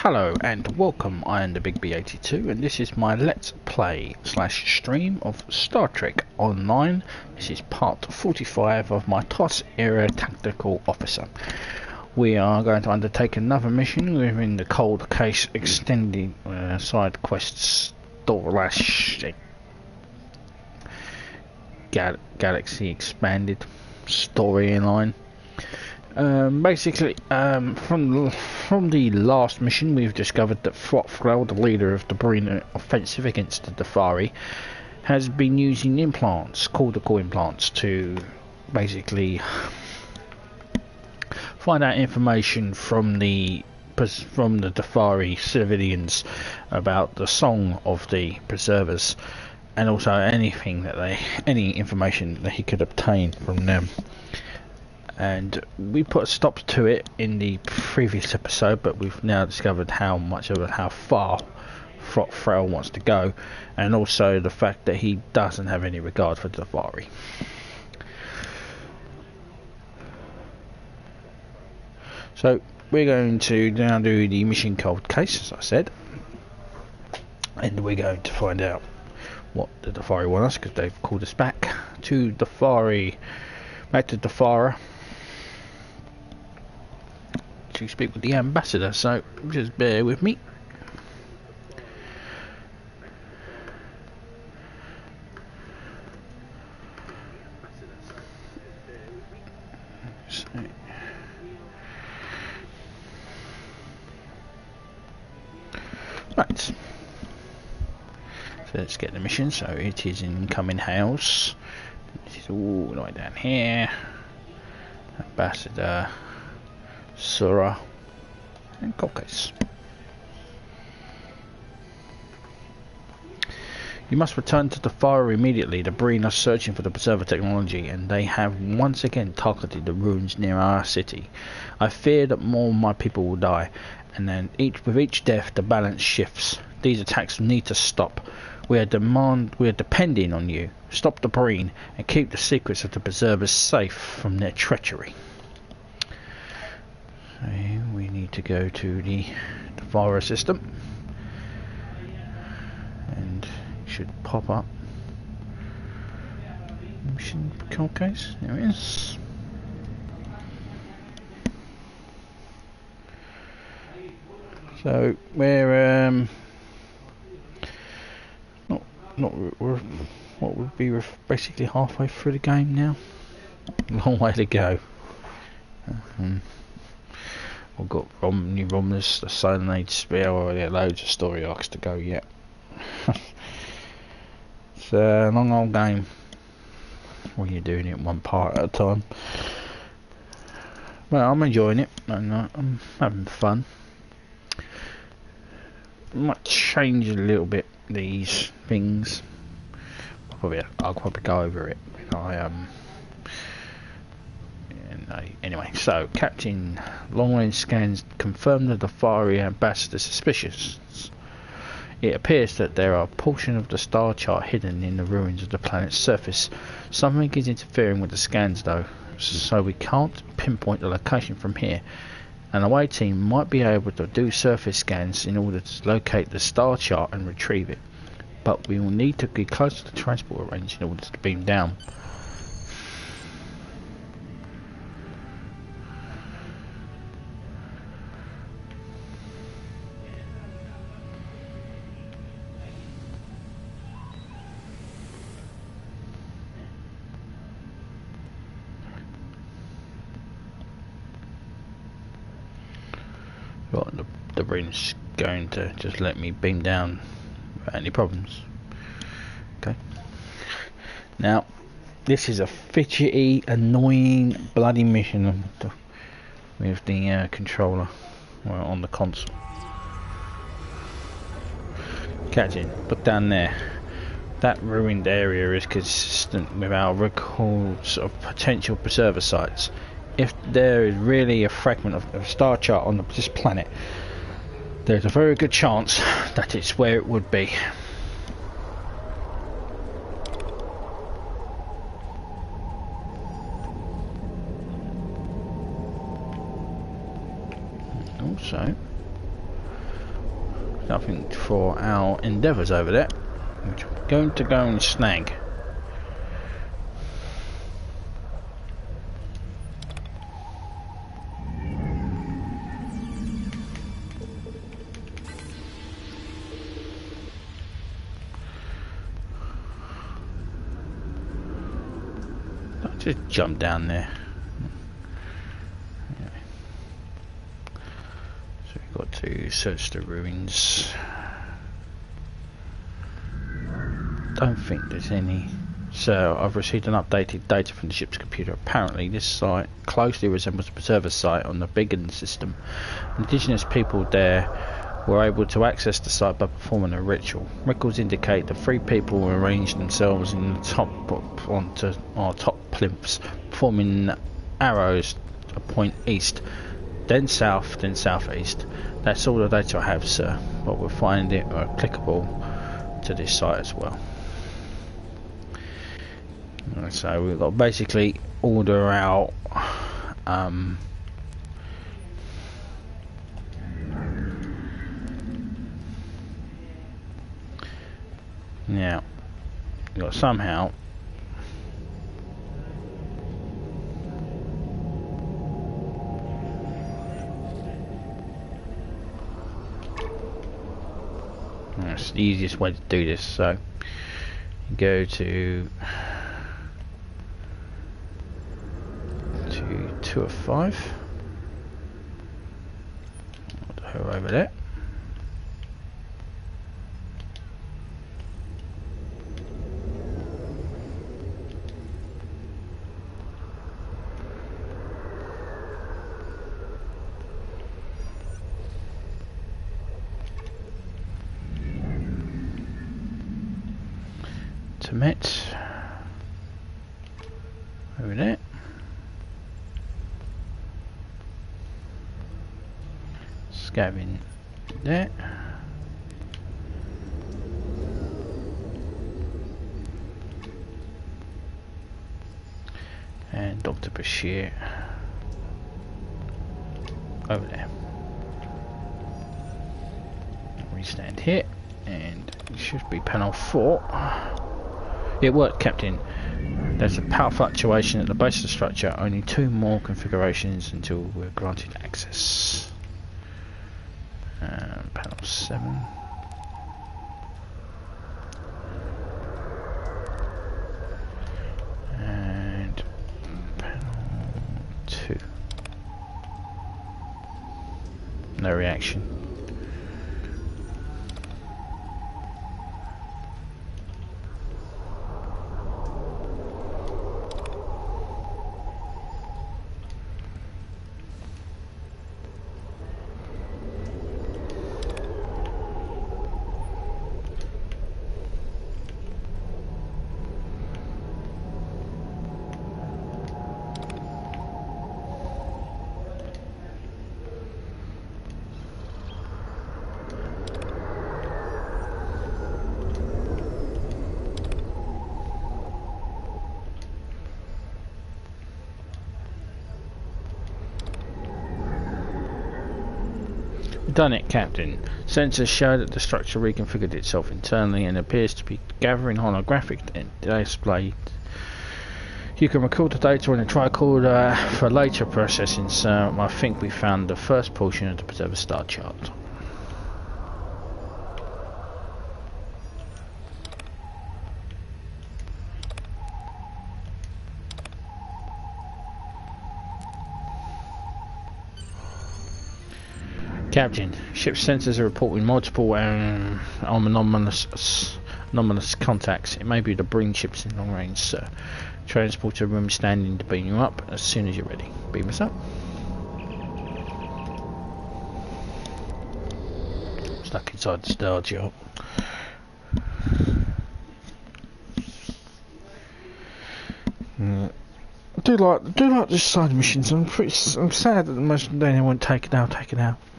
Hello and welcome, I am the Big B82 and this is my Let's Play / stream of Star Trek Online. This is part 45 of my TOS era Tactical Officer. We are going to undertake another mission within the Cold Case Extended Side Quest Galaxy Expanded Storyline. Basically, from the last mission, we've discovered that Thot Thel, the leader of the Breen offensive against the Defera, has been using implants, cortical implants, to basically find out information from the Defera civilians about the song of the preservers, and also any information that he could obtain from them. And we put a stop to it in the previous episode, but we've now discovered how far Thot Thel wants to go, and also the fact that he doesn't have any regard for the Defera. So we're going to now do the mission Cold Case, as I said, and we're going to find out what the Defera want us, because they've called us back to Defera, to speak with the ambassador, so just bear with me. Right, so let's get the mission. So it is incoming house. This is all the way down here. Ambassador, Sura, and Cold Case. You must return to the Defera immediately. The Breen are searching for the preserver technology, and they have once again targeted the ruins near our city. I fear that more of my people will die, and then with each death the balance shifts. These attacks need to stop. We are depending on you. Stop the Breen and keep the secrets of the preservers safe from their treachery. So we need to go to the Defera system, and it should pop up. Mission Cold Case. There it is. So we're we're basically halfway through the game now. Long way to go. We've got new Romulus, the Silent Age spare, yeah, loads of story arcs to go yet. It's a long old game when you're doing it one part at a time. Well, I'm enjoying it, and I'm having fun. Might change a little bit these things. I'll probably go over it. Anyway, so Captain, long-range scans confirm the Defera ambassador suspicious. It appears that there are portions of the starchart hidden in the ruins of the planet's surface. Something is interfering with the scans though, so we can't pinpoint the location from here. An away team might be able to do surface scans in order to locate the starchart and retrieve it, but we will need to be close to the transport range in order to beam down. Right, the Breen's going to just let me beam down without any problems. Okay. Now, this is a fidgety, annoying, bloody mission with the controller on the console. Captain, look down there. That ruined area is consistent with our records of potential preserver sites. If there is really a fragment of starchart on this planet, there's a very good chance that it's where it would be. Also, Nothing for our endeavours over there, which I'm going to go and snag. I'll just jump down there. Got to search the ruins. Don't think there's any. So I've received an updated data from the ship's computer. Apparently this site closely resembles the preserver site on the Beacon system. Indigenous people there were able to access the site by performing a ritual. Records indicate the 3 people arranged themselves in the top onto our top plinths, forming arrows to point east, then south, then southeast. That's all the data I have, sir, but we'll find it applicable to this site as well. So we've got to basically order out now we've got somehow that's the easiest way to do this. So go to 2 of 5. Her over there. Met over there. Scavin there. And Dr. Bashir over there. We stand here and it should be panel 4. It worked, Captain. There's a power fluctuation at the base of the structure. Only 2 more configurations until we're granted access. Panel 7. And panel 2. No reaction. Done it, Captain. Sensors show that the structure reconfigured itself internally and appears to be gathering holographic display. You can record the data on a tricorder for later processing, so I think we found the first portion of the preserver star chart. Captain, ship sensors are reporting multiple anomalous contacts. It may be the Breen ships in long range, sir. Transporter room standing to beam you up as soon as you're ready. Beam us up. Stuck inside the star chart. I do like the side missions. I'm sad that most of them weren't taken out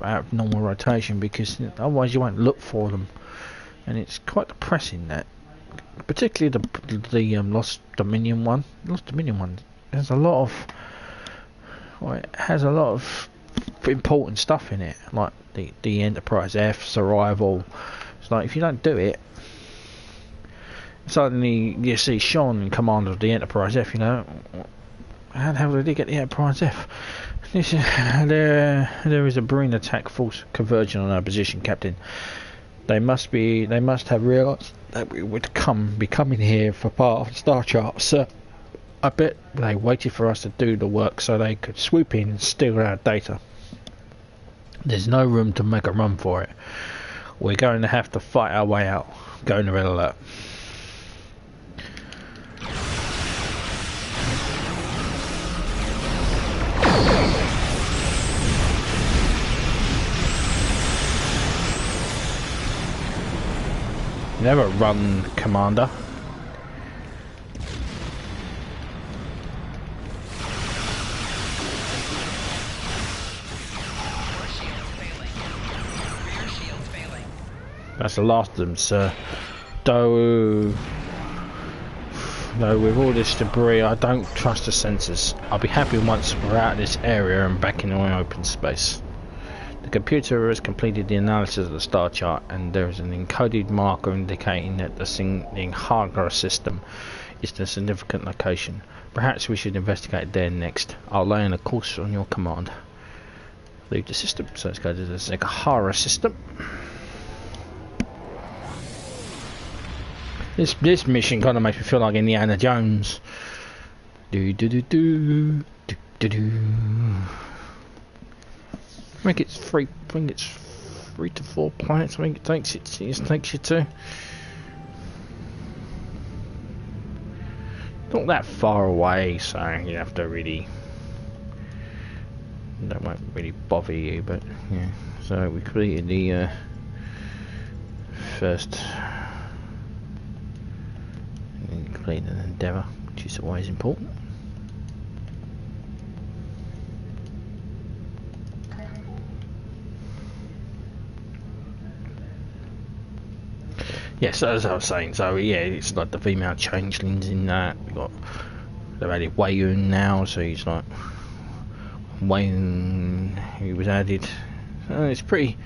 of normal rotation, because otherwise you won't look for them, and it's quite depressing, that particularly the Lost Dominion one. Lost Dominion one has a lot of important stuff in it, like the Enterprise F's arrival. It's like if you don't do it, suddenly you see Sean in command of the Enterprise F. You know, how the hell did he get the Enterprise F? There is a Breen attack force converging on our position, Captain. They must have realised that we would be coming here for part of the star chart, sir. I bet they waited for us to do the work so they could swoop in and steal our data. There's no room to make a run for it. We're going to have to fight our way out. Go to red alert. Never run, Commander. That's the last of them, sir. Though with all this debris, I don't trust the sensors. I'll be happy once we're out of this area and back in the open space. The computer has completed the analysis of the star chart, and there is an encoded marker indicating that the Hagara system is the significant location. Perhaps we should investigate there next. I'll lay in a course on your command. Leave the system, so let's go to the Hagara system. This mission kind of makes me feel like Indiana Jones. I think it's three to 4 planets. I think it takes you to. Not that far away, so you have to really. That won't really bother you, but yeah. So we completed the first. Completed an endeavour, which is always important. Yes, as I was saying, so yeah, it's like the female changelings in that. They've added Wayun now, so he's like Wayun. He was added. It's pretty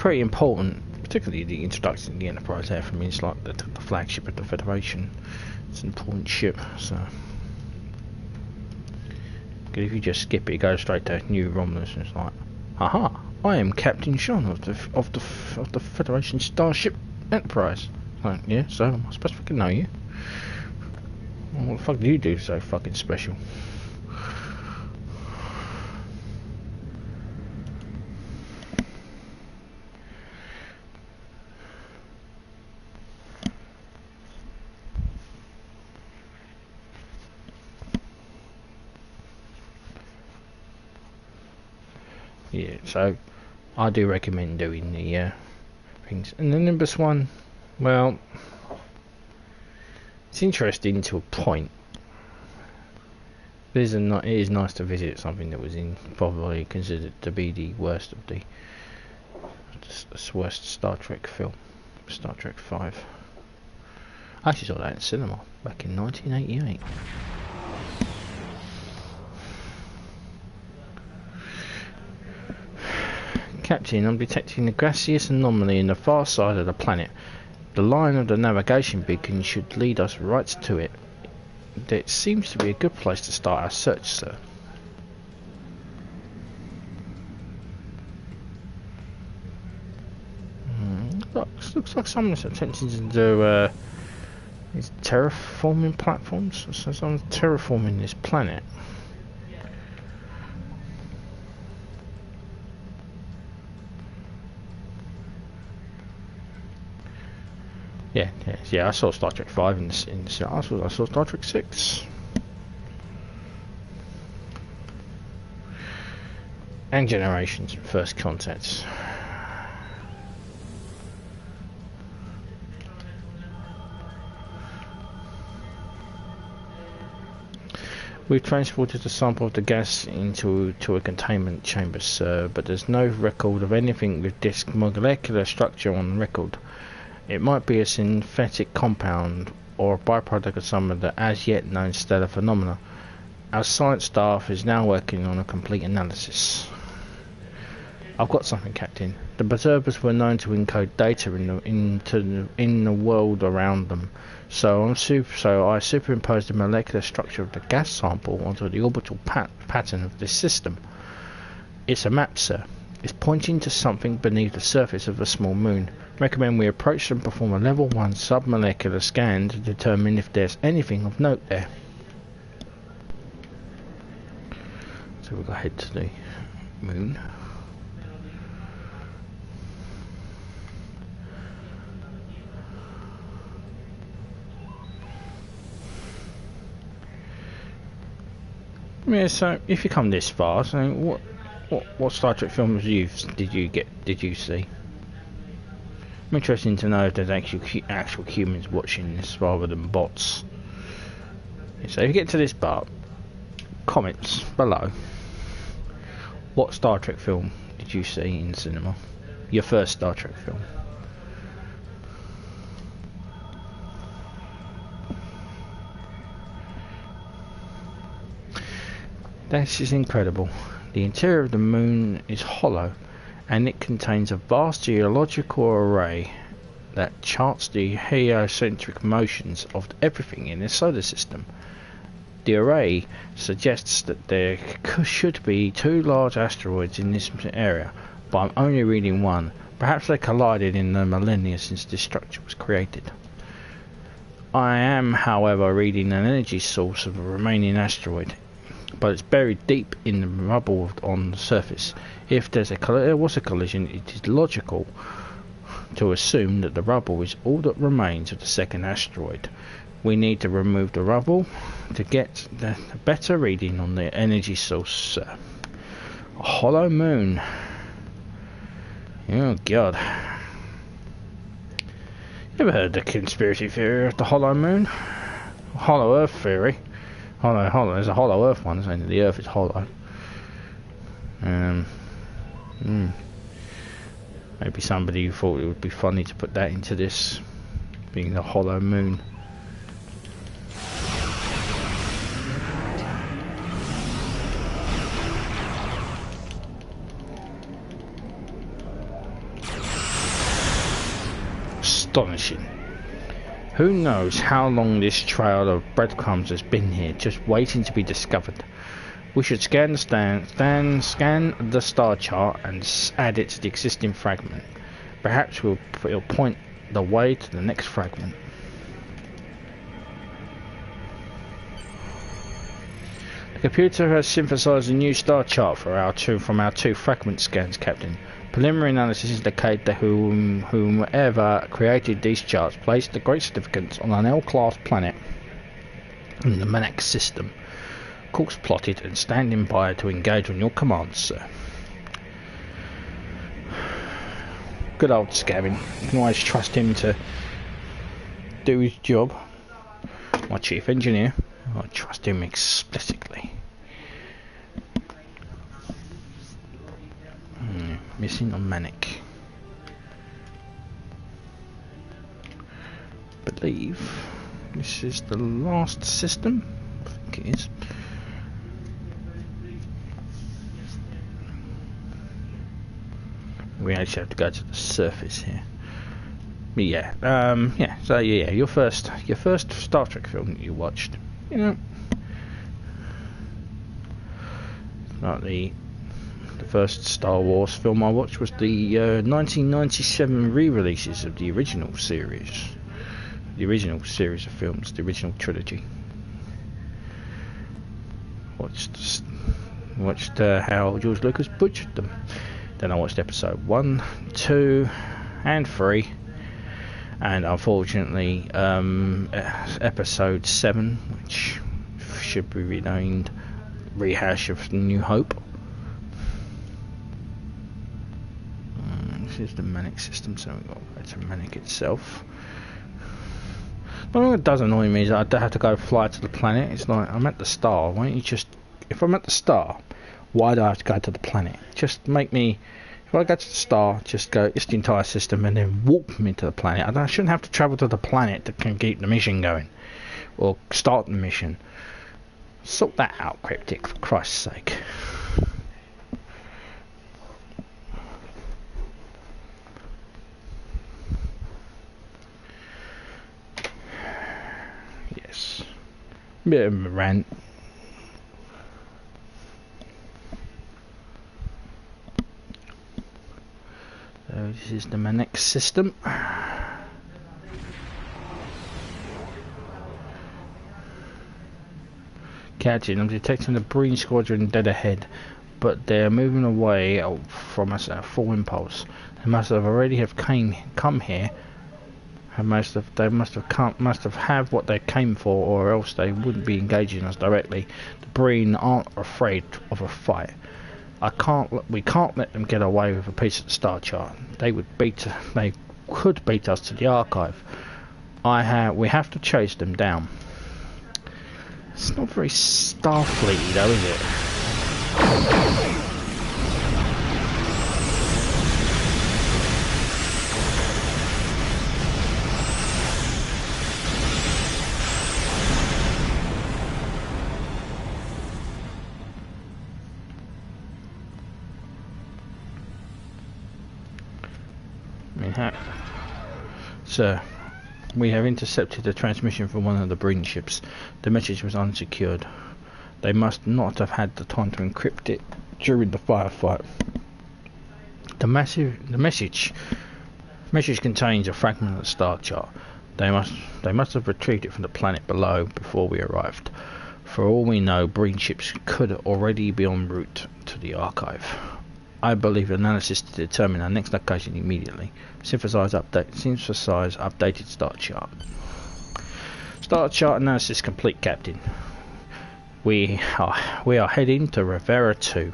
important, particularly the introduction of the Enterprise F. I mean, it's like the flagship of the Federation. It's an important ship, so. Because if you just skip it, it goes straight to New Romulus, and it's like, haha, I am Captain Sean of the Federation Starship Enterprise. Like, yeah, so am I supposed to fucking know you? Well, what the fuck do you do so fucking special? Yeah, so I do recommend doing the things. And the Nimbus one, well, it's interesting to a point. It is nice to visit something that was probably considered to be the worst of the worst Star Trek film, Star Trek 5. I actually saw that in cinema back in 1988. Captain, I'm detecting a gaseous anomaly in the far side of the planet. The line of the navigation beacon should lead us right to it. It seems to be a good place to start our search, sir. Looks like someone's attempting to do these terraforming platforms. So someone's terraforming this planet. Yeah. I saw Star Trek 5 in the I saw Star Trek 6. And Generations, First Contacts. We've transported a sample of the gas into a containment chamber, sir, but there's no record of anything with this molecular structure on record. It might be a synthetic compound or a byproduct of some of the as yet known stellar phenomena. Our science staff is now working on a complete analysis. I've got something, Captain. The preservers were known to encode data in the world around them. So I superimposed the molecular structure of the gas sample onto the orbital pattern of this system. It's a map, sir. It's pointing to something beneath the surface of a small moon. Recommend we approach and perform a level 1 submolecular scan to determine if there's anything of note there. So we'll go ahead to the moon. Yeah, so if you come this far, so what Star Trek films did you see? I'm interested to know if there's actual humans watching this rather than bots. So if you get to this part, comments below. What Star Trek film did you see in cinema? Your first Star Trek film. This is incredible. The interior of the moon is hollow, and it contains a vast geological array that charts the heliocentric motions of everything in the solar system. The array suggests that there should be 2 large asteroids in this area, but I'm only reading one. Perhaps they collided in the millennia since this structure was created. I am, however, reading an energy source of a remaining asteroid, but it's buried deep in the rubble on the surface. If there was a collision, it is logical to assume that the rubble is all that remains of the second asteroid. We need to remove the rubble to get the better reading on the energy source. A hollow moon. Oh God. You ever heard the conspiracy theory of the hollow moon? Hollow Earth theory. Hollow. There's a hollow Earth one, saying that the Earth is hollow. Maybe somebody thought it would be funny to put that into this, being the hollow moon. Astonishing. Who knows how long this trail of breadcrumbs has been here, just waiting to be discovered. We should scan the star chart and add it to the existing fragment. Perhaps it'll point the way to the next fragment. The computer has synthesized a new star chart from our two fragment scans, Captain. Preliminary analysis indicates that whomever created these charts placed the great significance on an L-class planet in the Manic system. Course plotted and standing by to engage on your commands, sir. Good old Scavin. You can always trust him to do his job. My chief engineer, I trust him explicitly. Missing on Manic. Believe this is the last system. I think it is. We actually have to go to the surface here. But yeah. So yeah, your first Star Trek film that you watched. You know, like the first Star Wars film I watched was the 1997 re-releases of the original series. The original series of films, the original trilogy. Watched how George Lucas butchered them. Then I watched episode 1, 2 and 3, and unfortunately episode 7, which should be renamed Rehash of New Hope. This is the Manic system, so we've got to go to Manic itself. One thing that does annoy me is that I have to go fly to the planet. It's like, I'm at the star, why don't you just... If I'm at the star, why do I have to go to the planet? Just make me... If I go to the star, just go, it's the entire system, and then warp me to the planet. I shouldn't have to travel to the planet to keep the mission going. Or start the mission. Sort that out, Cryptic, for Christ's sake. Bit of a rant. So this is the Manex system. Captain, I'm detecting the Breen squadron dead ahead, but they're moving away from us at full impulse. They must have already come here. And must have had what they came for, or else they wouldn't be engaging us directly. The Breen aren't afraid of a fight. We can't let them get away with a piece of the star chart. They could beat us to the archive. We have to chase them down. It's not very Starfleet though, is it? Sir, we have intercepted the transmission from one of the Breen ships. The message was unsecured. They must not have had the time to encrypt it during the firefight. The message contains a fragment of the star chart. They must have retrieved it from the planet below before we arrived. For all we know, Breen ships could already be en route to the archive. I believe analysis to determine our next location immediately. Synthesize updated star chart. Star chart analysis complete, Captain. We are heading to Defera 2.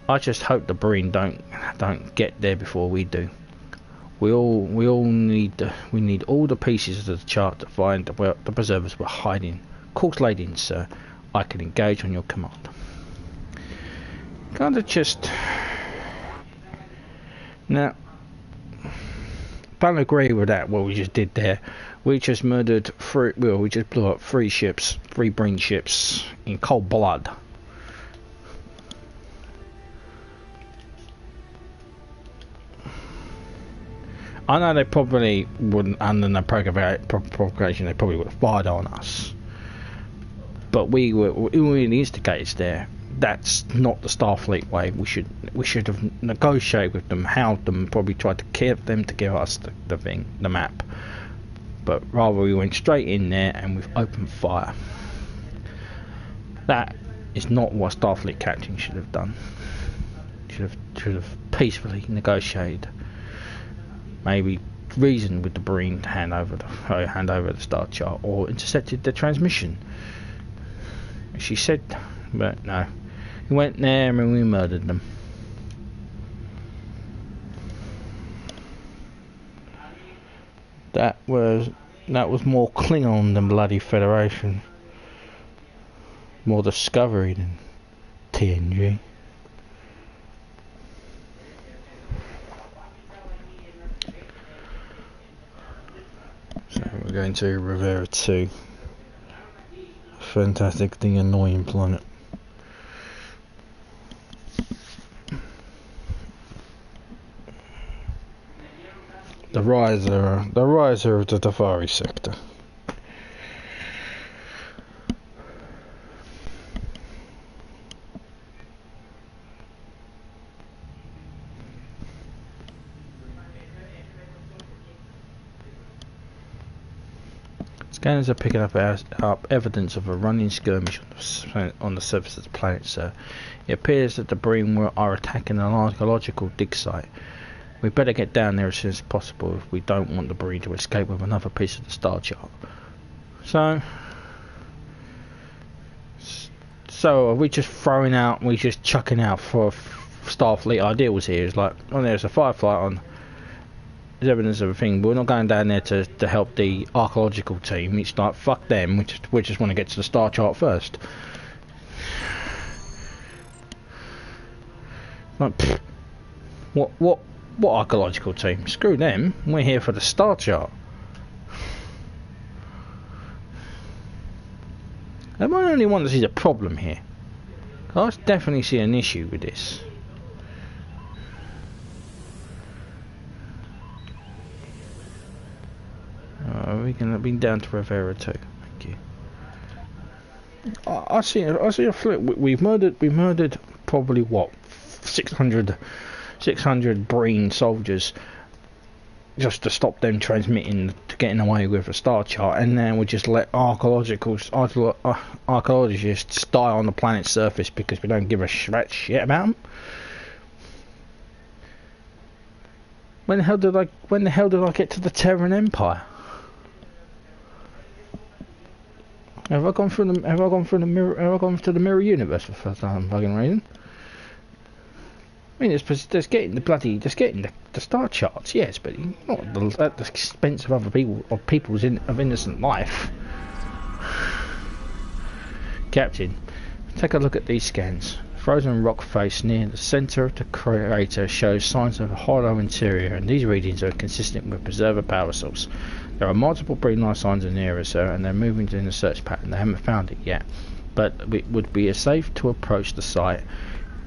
I just hope the Breen don't get there before we do. We need all the pieces of the chart to find where the preservers were hiding. Course laid in, sir. I can engage on your command. Kind of just now. Don't agree with that. What we just did there. We just murdered three. Well, we just blew up three Breen ships in cold blood. I know they probably wouldn't, under the provocation, they probably would have fired on us. But we were the instigators there. That's not the Starfleet way. We should have negotiated with them, held them, probably tried to get them to give us the map. But rather we went straight in there and we've opened fire. That is not what Starfleet captain should have done. Should have peacefully negotiated. Maybe reasoned with the Breen to hand over the star chart, or intercepted the transmission. She said, but no. We went there and we murdered them. That was more Klingon than bloody Federation. More Discovery than TNG. So we're going to Defera 2. Fantastically annoying planet. The riser of the Defera sector. Scanners are picking up evidence of a running skirmish on the surface of the planet, sir. It appears that the Breen are attacking an archaeological dig site. We better get down there as soon as possible if we don't want the Breen to escape with another piece of the star chart. So are we just chucking out for Starfleet ideals here? It's like, oh, there's a firefight on. There's evidence of a thing, but we're not going down there to help the archaeological team. It's like, fuck them, we just want to get to the star chart first. Like, pfft, what archaeological team? Screw them, we're here for the star chart. Am I the only one that sees a problem here? I definitely see an issue with this. We can have been down to Defera 2. Thank you. I see a flip. We murdered probably what 600 Breen soldiers just to stop them transmitting to getting away with a star chart, and then we just let archaeologists die on the planet's surface because we don't give a shit about them. When the hell did I get to the Terran Empire? Have I gone through the mirror universe for some fucking reason? I mean, there's getting the star charts, yes, but not at the expense of other people, of people's innocent life. Captain, take a look at these scans. Frozen rock face near the centre of the crater shows signs of a hollow interior, and these readings are consistent with preserver power source. There are multiple Breen life signs in the area, sir, and they're moving in the search pattern. They haven't found it yet, but it would be safe to approach the site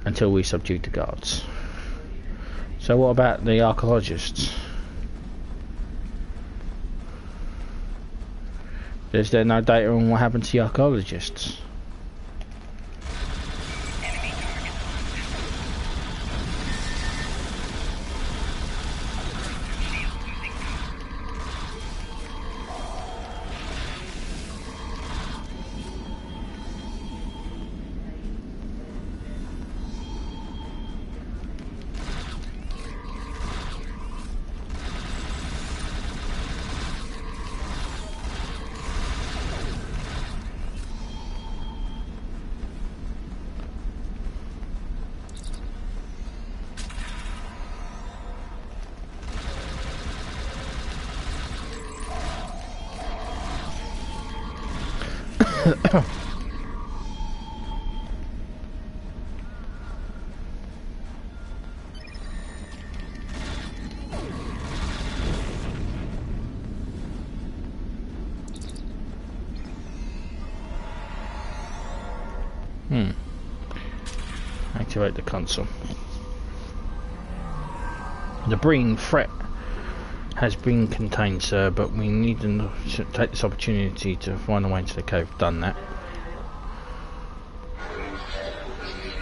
until we subdue the guards. So what about the archaeologists? Is there no data on what happened to the archaeologists? Activate the console. The Breen threat has been contained, sir, but we need to take this opportunity to find a way into the cave. Done that.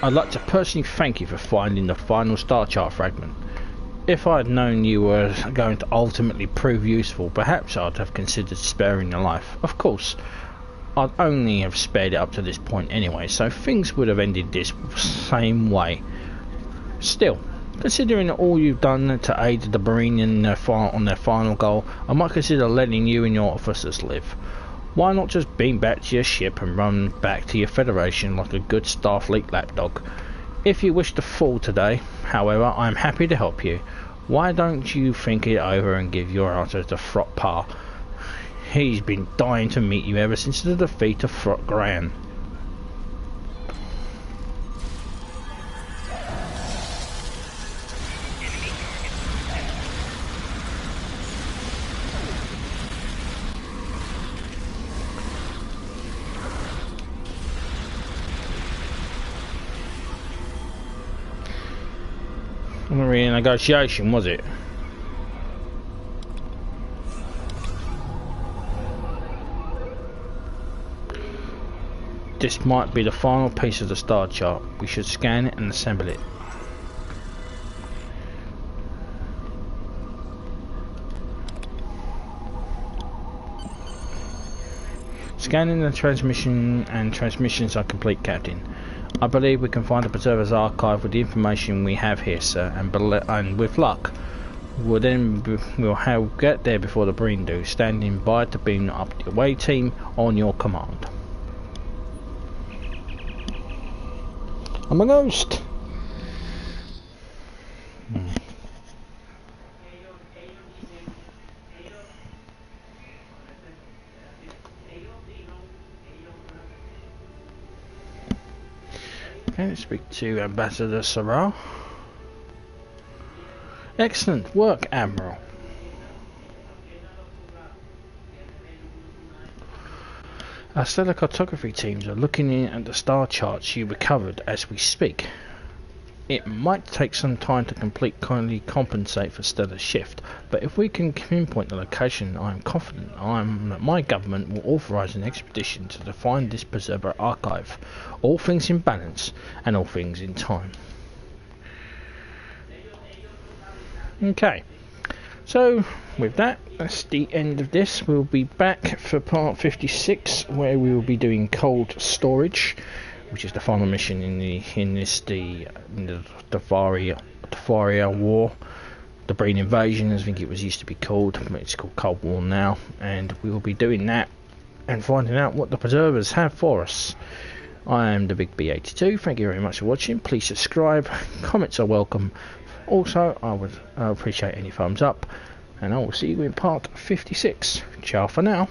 I'd like to personally thank you for finding the final star chart fragment. If I had known you were going to ultimately prove useful, perhaps I'd have considered sparing your life. Of course, I'd only have spared it up to this point anyway, so things would have ended this same way. Still, considering all you've done to aid the Breen on their final goal, I might consider letting you and your officers live. Why not just beam back to your ship and run back to your Federation like a good Starfleet lapdog? If you wish to fall today, however, I am happy to help you. Why don't you think it over and give your answer to Thot Thel? He's been dying to meet you ever since the defeat of Thot Thel. Wasn't really a negotiation, was it? This might be the final piece of the star chart. We should scan it and assemble it. Scanning the transmissions are complete, Captain. I believe we can find the Preserver's archive with the information we have here, sir, and with luck, we'll get there before the Breen do, standing by to beam up the away team on your command. I'm a ghost! Okay, let's speak to Ambassador Sarah. Excellent work, Admiral. Our stellar cartography teams are looking in at the star charts you recovered as we speak. It might take some time to completely compensate for Stella's shift, but if we can pinpoint the location, I am confident that my government will authorise an expedition to find this preserver archive. All things in balance, and all things in time. Okay, so with that, that's the end of this. We'll be back for part 56, where we will be doing cold storage, which is the final mission in the Defera war, the Breen invasion, as I think it was used to be called, but it's called Cold War now, and we will be doing that and finding out what the preservers have for us. I am the Big B82. Thank you very much for watching. Please subscribe. Comments are welcome. Also, I would appreciate any thumbs up, and I will see you in part 56. Ciao for now.